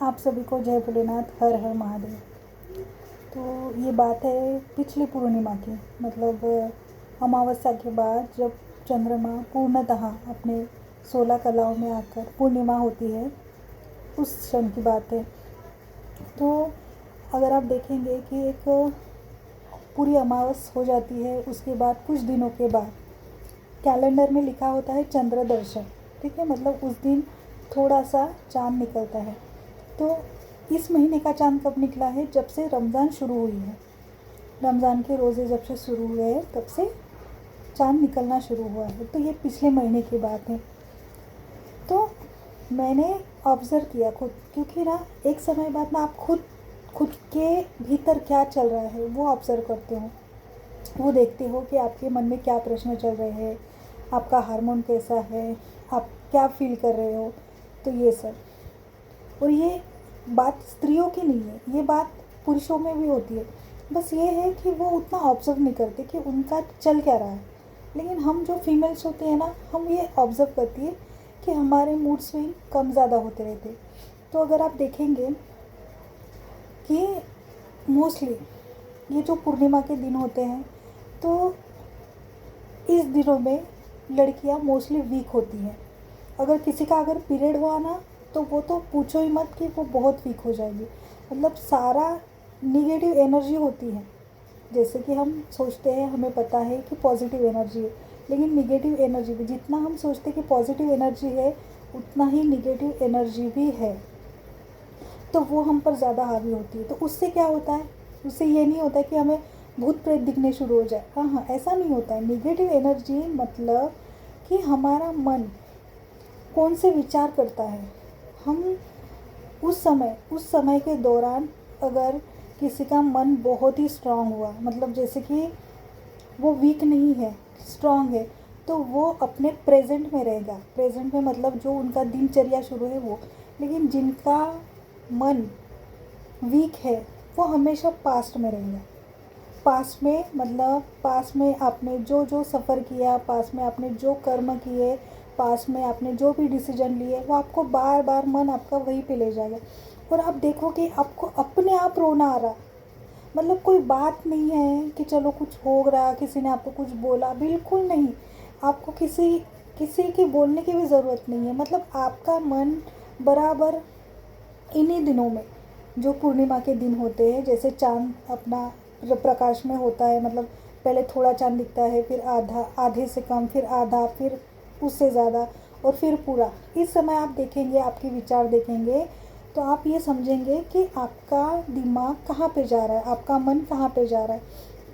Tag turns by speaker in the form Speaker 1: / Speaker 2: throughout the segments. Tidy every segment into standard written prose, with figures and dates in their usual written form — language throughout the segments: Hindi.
Speaker 1: आप सभी को जय भोलेनाथ, हर हर महादेव। तो ये बात है पिछली पूर्णिमा की, मतलब अमावस्या के बाद जब चंद्रमा पूर्णतः अपने 16 कलाओं में आकर पूर्णिमा होती है, उस क्षण की बात है। तो अगर आप देखेंगे कि एक पूरी अमावस हो जाती है, उसके बाद कुछ दिनों के बाद कैलेंडर में लिखा होता है चंद्र दर्शन। ठीक है, मतलब उस दिन थोड़ा सा चाँद निकलता है। तो इस महीने का चाँद कब निकला है? जब से रमज़ान शुरू हुई है। रमज़ान के रोज़े जब से शुरू हुए हैं तब से चाँद निकलना शुरू हुआ है। तो ये पिछले महीने की बात है। तो मैंने ऑब्ज़र्व किया खुद, क्योंकि ना एक समय बाद ना आप खुद के भीतर क्या चल रहा है वो ऑब्ज़र्व करते हो। वो देखते हो कि आपके मन में क्या प्रश्न चल रहे हैं, आपका हार्मोन कैसा है, आप क्या फील कर रहे हो। तो ये सब, और ये बात स्त्रियों की नहीं है, ये बात पुरुषों में भी होती है। बस ये है कि वो उतना ऑब्ज़र्व नहीं करते कि उनका चल क्या रहा है। लेकिन हम जो फीमेल्स होते हैं ना, हम ये ऑब्ज़र्व करती है कि हमारे मूड स्विंग कम ज़्यादा होते रहते। तो अगर आप देखेंगे कि मोस्टली ये जो पूर्णिमा के दिन होते हैं, तो इस दिनों में लड़कियां मोस्टली वीक होती हैं। अगर किसी का अगर पीरियड हुआ ना, तो वो तो पूछो ही मत कि वो बहुत वीक हो जाएगी। मतलब सारा निगेटिव एनर्जी होती है। जैसे कि हम सोचते हैं, हमें पता है कि पॉजिटिव एनर्जी है, लेकिन निगेटिव एनर्जी भी, जितना हम सोचते हैं कि पॉजिटिव एनर्जी है उतना ही निगेटिव एनर्जी भी है। तो वो हम पर ज़्यादा हावी होती है। तो उससे क्या होता है? उससे ये नहीं होता है कि हमें भूत प्रेत दिखने शुरू हो जाए। हाँ, ऐसा नहीं होता है। निगेटिव एनर्जी मतलब कि हमारा मन कौन से विचार करता है। हम उस समय के दौरान अगर किसी का मन बहुत ही स्ट्रांग हुआ, मतलब जैसे कि वो वीक नहीं है, स्ट्रांग है, तो वो अपने प्रेजेंट में रहेगा। प्रेजेंट में मतलब जो उनका दिनचर्या शुरू है वो। लेकिन जिनका मन वीक है वो हमेशा पास्ट में रहेगा। पास्ट में मतलब पास्ट में आपने जो जो सफ़र किया, पास्ट में आपने जो कर्म किए, पास्ट में आपने जो भी डिसीजन लिए, वो आपको बार बार मन आपका वहीं पे ले जाएगा। और आप देखो कि आपको अपने आप रोना आ रहा। मतलब कोई बात नहीं है कि चलो कुछ हो रहा, किसी ने आपको कुछ बोला, बिल्कुल नहीं। आपको किसी किसी की बोलने की भी ज़रूरत नहीं है। मतलब आपका मन बराबर इन्हीं दिनों में, जो पूर्णिमा के दिन होते हैं, जैसे चाँद अपना प्रकाश में होता है, मतलब पहले थोड़ा चाँद दिखता है, फिर आधा, आधे से कम, फिर आधा, फिर उससे ज़्यादा, और फिर पूरा। इस समय आप देखेंगे, आपके विचार देखेंगे, तो आप ये समझेंगे कि आपका दिमाग कहाँ पे जा रहा है, आपका मन कहाँ पे जा रहा है।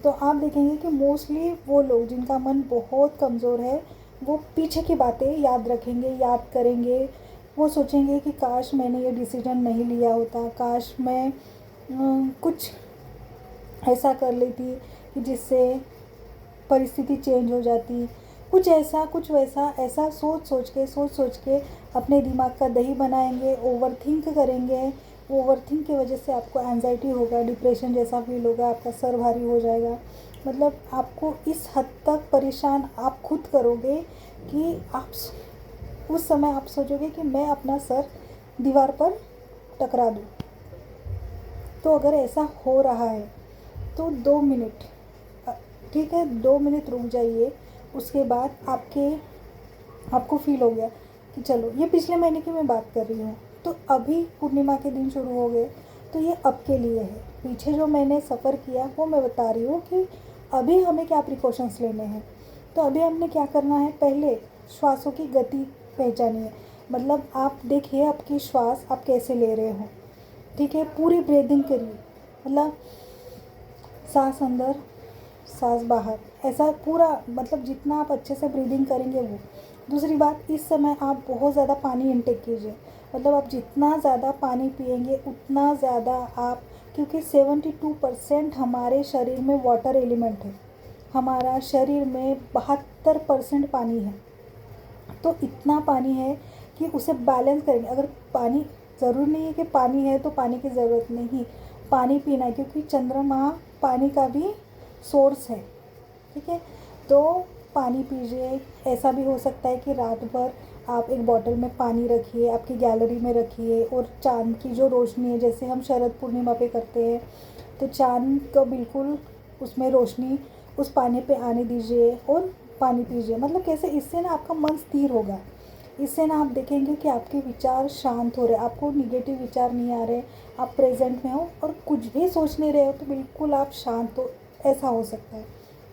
Speaker 1: तो आप देखेंगे कि मोस्टली वो लोग जिनका मन बहुत कमज़ोर है, वो पीछे की बातें याद रखेंगे, याद करेंगे। वो सोचेंगे कि काश मैंने ये डिसीजन नहीं लिया होता, काश मैं कुछ ऐसा कर लेती कि जिससे परिस्थिति चेंज हो जाती, कुछ ऐसा कुछ वैसा। ऐसा सोच सोच के अपने दिमाग का दही बनाएंगे, ओवर थिंक करेंगे। ओवर थिंक की वजह से आपको एंजाइटी होगा, डिप्रेशन जैसा फील होगा, आपका सर भारी हो जाएगा। मतलब आपको इस हद तक परेशान आप खुद करोगे कि आप उस समय आप सोचोगे कि मैं अपना सर दीवार पर टकरा दूँ। तो अगर ऐसा हो रहा है तो 2 मिनट, ठीक है, 2 मिनट रुक जाइए। उसके बाद आपको फील हो गया कि चलो, ये पिछले महीने की मैं बात कर रही हूँ, तो अभी पूर्णिमा के दिन शुरू हो गए, तो ये अब के लिए है। पीछे जो मैंने सफ़र किया वो मैं बता रही हूँ कि अभी हमें क्या प्रिकॉशंस लेने हैं। तो अभी हमने क्या करना है, पहले श्वासों की गति पहचानी है। मतलब आप देखिए आपकी श्वास आप कैसे ले रहे हो। ठीक है, पूरी ब्रीदिंग करिए, मतलब सांस अंदर, सांस बाहर, ऐसा पूरा, मतलब जितना आप अच्छे से ब्रीदिंग करेंगे वो। दूसरी बात, इस समय आप बहुत ज़्यादा पानी इनटेक कीजिए। मतलब आप जितना ज़्यादा पानी पिएंगे उतना ज़्यादा आप, क्योंकि 72% हमारे शरीर में वाटर एलिमेंट है। हमारा शरीर में 72% पानी है। तो इतना पानी है कि उसे बैलेंस करेंगे। अगर पानी, ज़रूरी नहीं है कि पानी है तो पानी की ज़रूरत नहीं, पानी पीना है, क्योंकि चंद्रमा पानी का भी सोर्स है। ठीक है, तो पानी पीजिए। ऐसा भी हो सकता है कि रात भर आप एक बॉटल में पानी रखिए, आपकी गैलरी में रखिए, और चाँद की जो रोशनी है, जैसे हम शरद पूर्णिमा पे करते हैं, तो चाँद का बिल्कुल उसमें रोशनी उस पानी पे आने दीजिए और पानी पीजिए। मतलब कैसे, इससे ना आपका मन स्थिर होगा। इससे ना आप देखेंगे कि आपके विचार शांत हो रहे, आपको निगेटिव विचार नहीं आ रहे, आप प्रेजेंट में हो और कुछ भी सोच नहीं रहे हो, तो बिल्कुल आप शांत हो, ऐसा हो सकता है।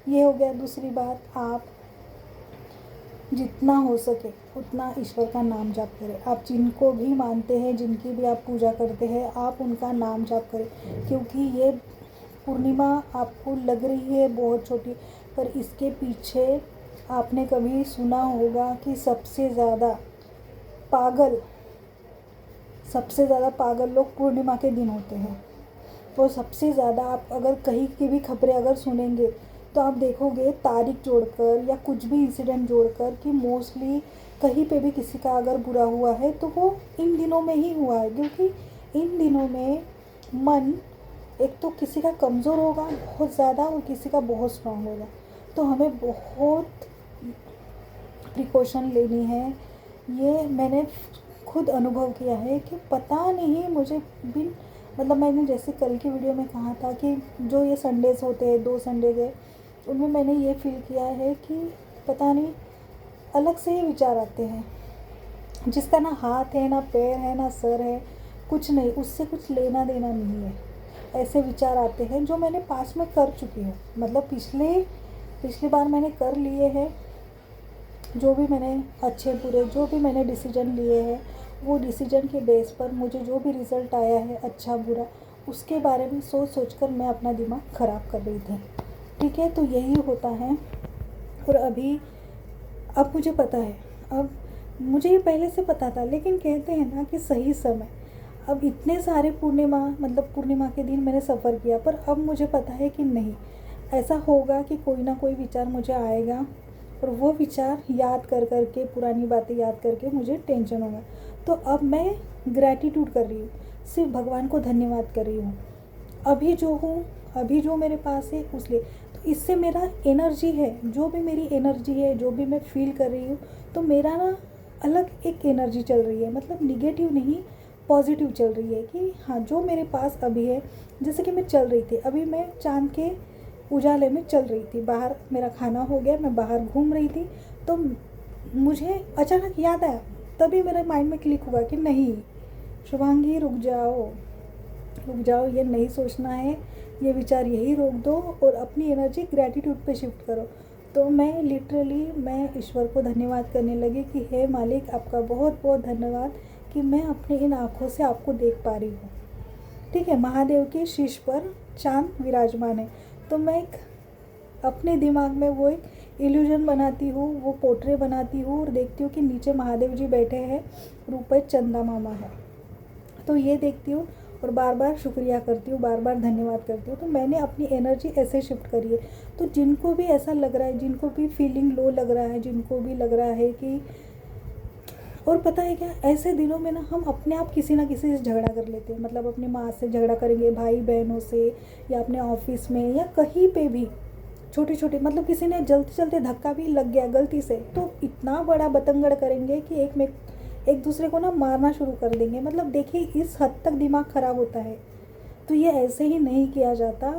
Speaker 1: ये हो गया। दूसरी बात, आप जितना हो सके उतना ईश्वर का नाम जाप करें। आप जिनको भी मानते हैं, जिनकी भी आप पूजा करते हैं, आप उनका नाम जाप करें। क्योंकि ये पूर्णिमा आपको लग रही है बहुत छोटी, पर इसके पीछे आपने कभी सुना होगा कि सबसे ज़्यादा पागल लोग पूर्णिमा के दिन होते हैं। तो सबसे ज़्यादा आप अगर कहीं की भी खबरें अगर सुनेंगे, तो आप देखोगे तारीख जोड़कर या कुछ भी इंसिडेंट जोड़कर कि मोस्टली कहीं पे भी किसी का अगर बुरा हुआ है तो वो इन दिनों में ही हुआ है। क्योंकि इन दिनों में मन एक तो किसी का कमज़ोर होगा बहुत ज़्यादा और किसी का बहुत स्ट्रांग होगा। तो हमें बहुत प्रिकॉशन लेनी है। ये मैंने खुद अनुभव किया है कि पता नहीं मुझे बिन मतलब मैंने जैसे कल की वीडियो में कहा था कि जो ये संडेज़ होते हैं, 2 संडे गए, उनमें मैंने ये फील किया है कि पता नहीं अलग से ही विचार आते हैं। जिसका ना हाथ है, ना पैर है, ना सर है, कुछ नहीं, उससे कुछ लेना देना नहीं है। ऐसे विचार आते हैं जो मैंने पास में कर चुकी हूँ। मतलब पिछली बार मैंने कर लिए हैं। जो भी मैंने अच्छे बुरे जो भी मैंने डिसीजन लिए हैं, वो डिसीजन के बेस पर मुझे जो भी रिज़ल्ट आया है, अच्छा बुरा, उसके बारे में सोच कर मैं अपना दिमाग ख़राब कर रही थी। ठीक है, तो यही होता है। और अब मुझे पता है, अब मुझे ये पहले से पता था, लेकिन कहते हैं ना कि सही समय। अब इतने सारे पूर्णिमा के दिन मैंने सफ़र किया, पर अब मुझे पता है कि नहीं, ऐसा होगा कि कोई ना कोई विचार मुझे आएगा, और वो विचार याद कर के, पुरानी बातें याद करके मुझे टेंशन होगा। तो अब मैं ग्रैटिट्यूड कर रही हूँ, सिर्फ भगवान को धन्यवाद कर रही हूँ अभी जो हूँ, अभी जो मेरे पास है उसलिए। तो इससे मेरा एनर्जी है, जो भी मेरी एनर्जी है, जो भी मैं फील कर रही हूँ, तो मेरा ना अलग एक एनर्जी चल रही है। मतलब निगेटिव नहीं, पॉजिटिव चल रही है कि हाँ, जो मेरे पास अभी है। जैसे कि मैं चल रही थी, अभी मैं चाँद के उजाले में चल रही थी, बाहर मेरा खाना हो गया, मैं बाहर घूम रही थी, तो मुझे अचानक याद आया। तभी मेरे माइंड में क्लिक हुआ कि नहीं शुभांगी, रुक जाओ, ये नहीं सोचना है, ये विचार यही रोक दो और अपनी एनर्जी ग्रैटिट्यूड पे शिफ्ट करो। तो मैं ईश्वर को धन्यवाद करने लगी कि हे मालिक, आपका बहुत बहुत धन्यवाद कि मैं अपने इन आँखों से आपको देख पा रही हूँ। ठीक है, महादेव के शीश पर चाँद विराजमान है। तो मैं अपने दिमाग में वो एक इल्यूजन बनाती हूँ, वो पोर्ट्रे बनाती हूँ और देखती हूँ कि नीचे महादेव जी बैठे हैं और ऊपर चंदा मामा है। तो ये देखती हूँ और बार बार शुक्रिया करती हूँ, बार बार धन्यवाद करती हूँ। तो मैंने अपनी एनर्जी ऐसे शिफ्ट करी है। तो जिनको भी ऐसा लग रहा है, जिनको भी फीलिंग लो लग रहा है, जिनको भी लग रहा है कि, और पता है क्या, ऐसे दिनों में ना हम अपने आप किसी ना किसी से झगड़ा कर लेते हैं। मतलब अपनी माँ से झगड़ा करेंगे, भाई बहनों से, या अपने ऑफिस में, या कहीं पे भी छोटे मतलब किसी ने चलते चलते धक्का भी लग गया गलती से, तो इतना बड़ा बतंगड़ करेंगे कि एक दूसरे को ना मारना शुरू कर देंगे। मतलब देखिए, इस हद तक दिमाग ख़राब होता है। तो ये ऐसे ही नहीं किया जाता,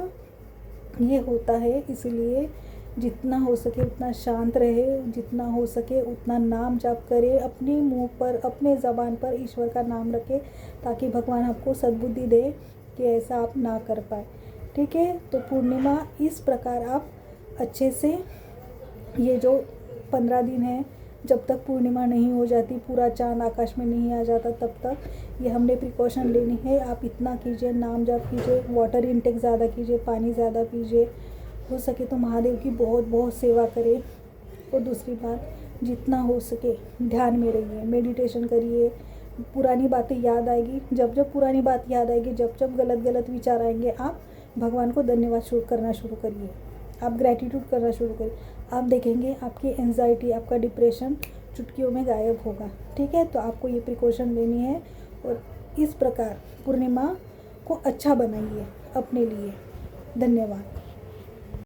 Speaker 1: ये होता है। इसलिए जितना हो सके उतना शांत रहे, जितना हो सके उतना नाम जाप करे, अपने मुंह पर, अपने ज़बान पर ईश्वर का नाम रखे, ताकि भगवान आपको सद्बुद्धि दे कि ऐसा आप ना कर पाए। ठीक है, तो पूर्णिमा इस प्रकार आप अच्छे से, ये जो 15 दिन है, जब तक पूर्णिमा नहीं हो जाती, पूरा चाँद आकाश में नहीं आ जाता, तब तक ये हमने प्रिकॉशन लेनी है। आप इतना कीजिए, नाम जाप कीजिए, वाटर इनटेक ज़्यादा कीजिए, पानी ज़्यादा पीजिए, हो सके तो महादेव की बहुत बहुत सेवा करें। और दूसरी बात, जितना हो सके ध्यान में रहिए, मेडिटेशन करिए। पुरानी बातें याद आएगी, जब पुरानी बात याद आएगी, जब गलत विचार आएंगे, आप भगवान को धन्यवाद करना शुरू करिए, आप ग्रैटिट्यूड करना शुरू करिए। आप देखेंगे आपकी एंजाइटी, आपका डिप्रेशन चुटकियों में गायब होगा। ठीक है, तो आपको ये प्रिकॉशन लेनी है और इस प्रकार पूर्णिमा को अच्छा बनाइए अपने लिए। धन्यवाद।